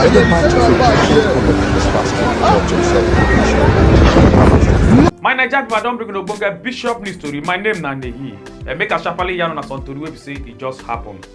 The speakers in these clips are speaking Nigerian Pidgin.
Another batch of repentant competence passed through the torch of self-conviction. My Naija people don bring ogbonge Bishop news story. My name na Neyi. Make a sharply yarn on some tori wey be say it just happened.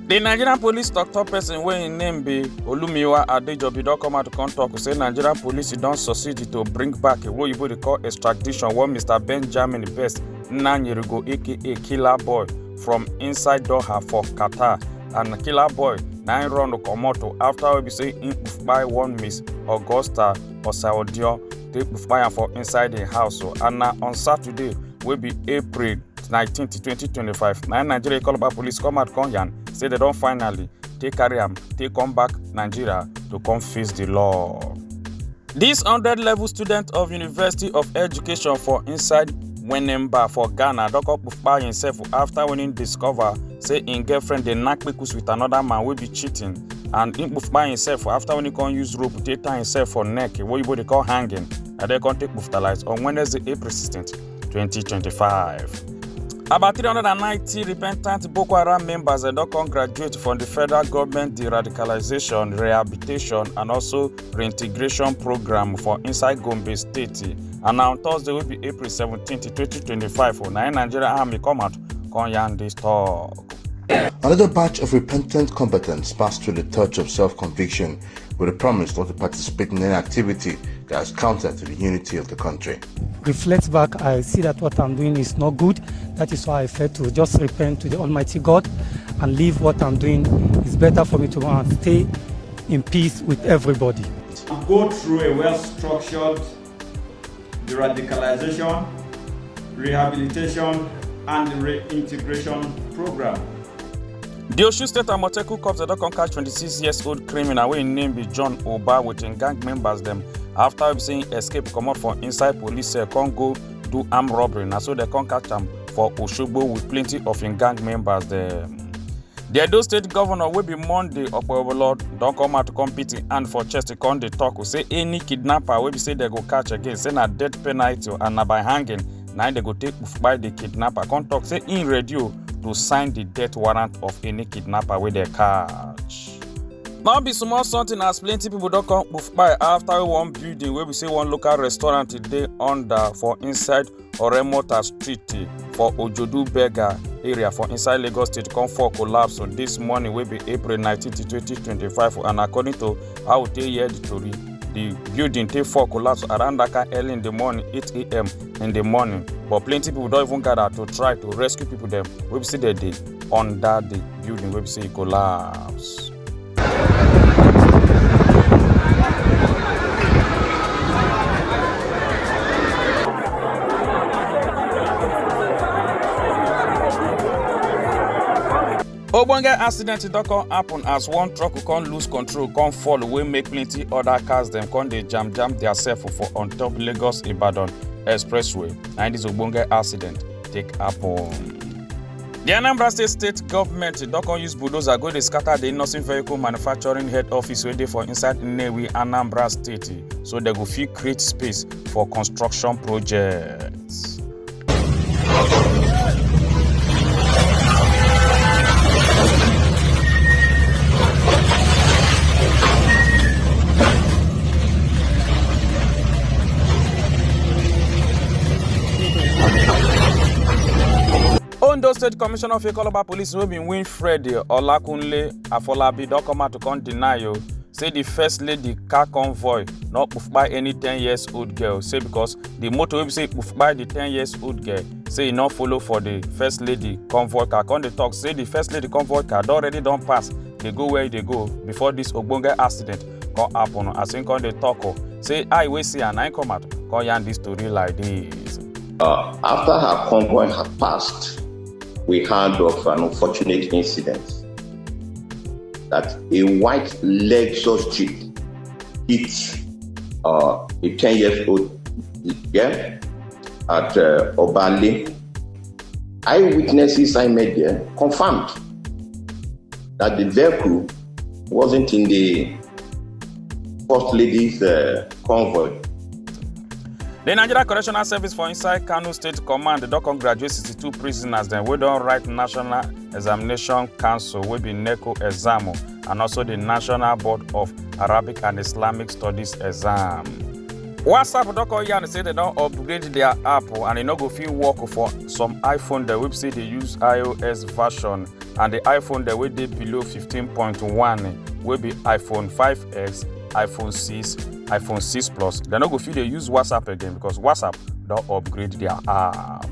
The Nigerian police talk person wey im name be Olumiwa Adejobi don come out to come talk say Nigerian police don succeed to bring back a what you dey call extradition one Mr. Benjamin Best Nanyerigo aka Killer Boy from inside Doha for Qatar, and Killer Boy na im run comot after we be say im buy one Miss Augusta Osaodio take buy for inside the house. And on Saturday wey be April 19, 2025, Nigeria Calabar police come out come yarn say they don finally take carry am take come back Nigeria to come face the law. This 100-level student of University of Education for inside Wenemba for Ghana don come by himself after when he discover say im girlfriend dey knack kpekus with another man wey be cheating, and him by himself after when he come use rope take tie himself for neck wey dey call hanging, and they come take brutalize on Wednesday, April 16th, 2025. About 390 repentant Boko Haram members don come graduate from the federal government de-radicalization, rehabilitation, and also reintegration program for inside Gombe State. And on Thursday will be April 17, 2025, for Nigeria Army come out come yarn this talk. Another batch of repentant combatants passed through the torch of self-conviction with a promise not to participate in any activity that is counter to the unity of the country. Reflect back, I see that what I'm doing is not good. That is why I felt to just repent to the Almighty God and leave what I'm doing. It's better for me to go and stay in peace with everybody. Go through a well-structured de-radicalization, rehabilitation, and reintegration program. The Osun State Amotekun Corps don come catch 26-year-old criminal wey im name be John Oba with im gang members dem after we say escape comot from inside police cell come go do armed robbery. Na so dem come catch am for Osogbo with plenty of im gang members dem. The Edo State Governor wey be Monday Okpebolo don come out to come beat im hand for chest to come dey talk say any kidnapper wey be say dem go catch again say na death penalty and na by hanging na im dem go take by the kidnapper. Come talk say im ready to sign the death warrant of any kidnapper wey they catch. Now be small something as plenty people don't come by after one building where we say one local restaurant today under for inside Oremota Street for Ojodu Berger area for inside Lagos State come for collapse on this morning will be April 19, 2025, and according to how they hear the story, the building take for collapse around that early in the morning, 8 a.m. in the morning. But plenty people don't even gather to try to rescue people them. We see that they under the building we see it collapse. Ogbonge accident don come happen as one truck come lose control come fall wey make plenty other cars dem come dey jam theirself for on top Lagos Ibadan expressway, and this ogbonge accident take happen. The Anambra State government don come use bulldozer go dey scatter the innocent vehicle manufacturing head office wey dey for inside Nnewi, Anambra State, so dem go fit create space for construction projects. Ondo State Commissioner of Calabar Police wey bin Winfred Olakunle Afolabi don come out to come deny say the first lady car convoy not poof by any 10-year-old girl, say because the motor wey say poof by the 10-year-old girl say e no follow for the first lady convoy car. Come dey talk say the first lady convoy car already don pass dey go where dey go before this ogbonge accident come happen. As im come dey talk say I wey see and I come out come yarn this story like this. After her convoy had passed, we heard of an unfortunate incident that a white Lexus Jeep hit a 10-year-old girl at Obale. Eyewitnesses I met there confirmed that the vehicle wasn't in the First Lady's convoy. The Nigeria Correctional Service for inside Kano State Command don come graduate 62 prisoners dem wey don write National Examination Council wey be NECO exam, and also the National Board of Arabic and Islamic Studies exam. WhatsApp don come yarn say they don upgrade their app and e no go fit work for some iPhone dem wey say dey use iOS version and the iPhone dem wey dey below 15.1 wey be iPhone 5X, iPhone 6, iPhone 6 Plus. Dem no go fit dey use WhatsApp again because WhatsApp don upgrade their app.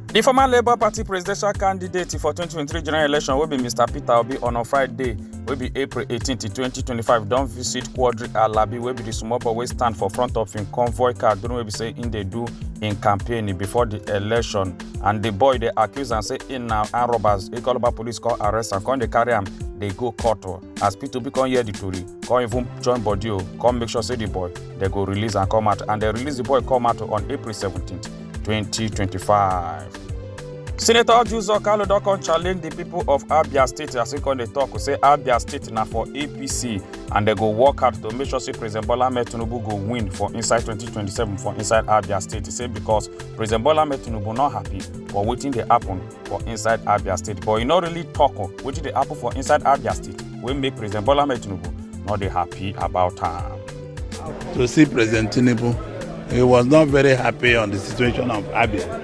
The former Labour Party presidential candidate for 2023 general election will be Mr. Peter Obi on Friday, will be April 18, 2025, don visit Quadri Alabi, will be the small boy wey stand for front of him convoy car during wey be say in dey do in campaign before the election. And the boy they accuse and say in now armed robbers, Ikoloba police call arrest and come they carry him, they go court. As Peter Obi come hear the story, come even join body, come make sure say the boy they go release and come out, and they release the boy come out on April 17, 2025. Senator Orji Uzor Kalu don come challenge the people of Abia State as he come dey talk say Abia State na for APC and they go work hard to make sure say President Bola Ahmed Tinubu go win for inside 2027 for inside Abia State. He say because President Bola Ahmed Tinubu not happy for wetin dey happen for inside Abia State, but he not really talk wetin dey happen for inside Abia State wey make President Bola Ahmed Tinubu not dey happy about am. To see President Tinubu, he was not very happy on the situation of Abia.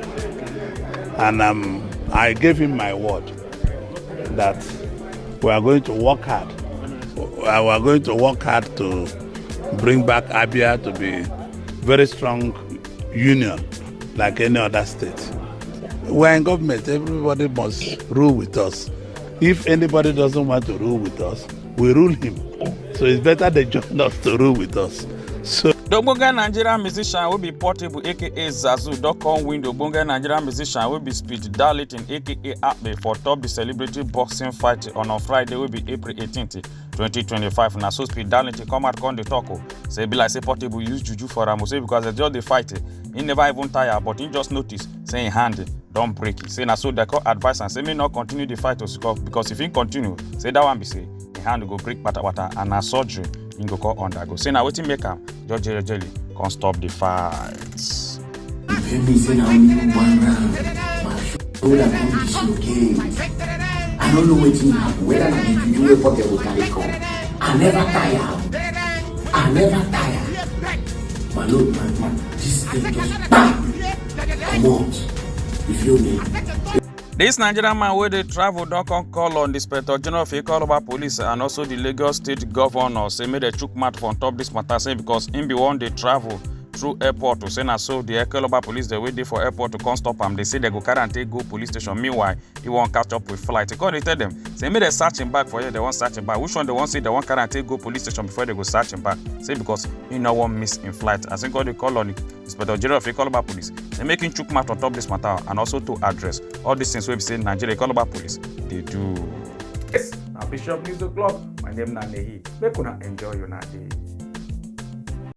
And I gave him my word that we are going to work hard. We are going to work hard to bring back Abia to be very strong union like any other state. We are in government. Everybody must rule with us. If anybody doesn't want to rule with us, we rule him. So it's better they join us to rule with us. So the Ogbonge Nigerian musician will be Portable aka Zazu don come win the Ogbonge Nigerian musician will be Speed Darlington aka Akpe for top the celebrity boxing fight on Friday will be April 18th, 2025. Now so Speed Darlington come out come dey talk say be like say Portable use juju for am say because they just dey fight he never even tire but he just notice say him hand don break it. Say na so they call advice and say may not continue the fight because if he continue say that one be say him hand go break patapata and na surgery he go call undergo. Say now wetin make am just jelly can't stop the fights. I don't know wetin happen, whether na the juju wey Portable carry come. I never tire. My lord, man, this thing just bam! Come on, you feel me? This Nigerian man where they travel don't come call on the Inspector General of Ikoloba Police and also the Lagos State Governor say make they chook mouth on top this matter say because him be one they travel through airport to say na so the Ikoloba Police they wait there for airport to come stop him. They say they go carry and take go police station. Meanwhile, he won't catch up with flight. Because they tell them say make they search him back for you. They want search him back. Which one they want say they want carry and take go police station before they go search him back? Say because he no one miss in flight. As in God they call on the Inspector General of Ikoloba Police. They making chook mouth on top this matter and also to address all these things we say Nigeria Ikoloba Police they do. Yes, now Bishop News O'Clock. My name is Nanehi. Make una enjoy your day.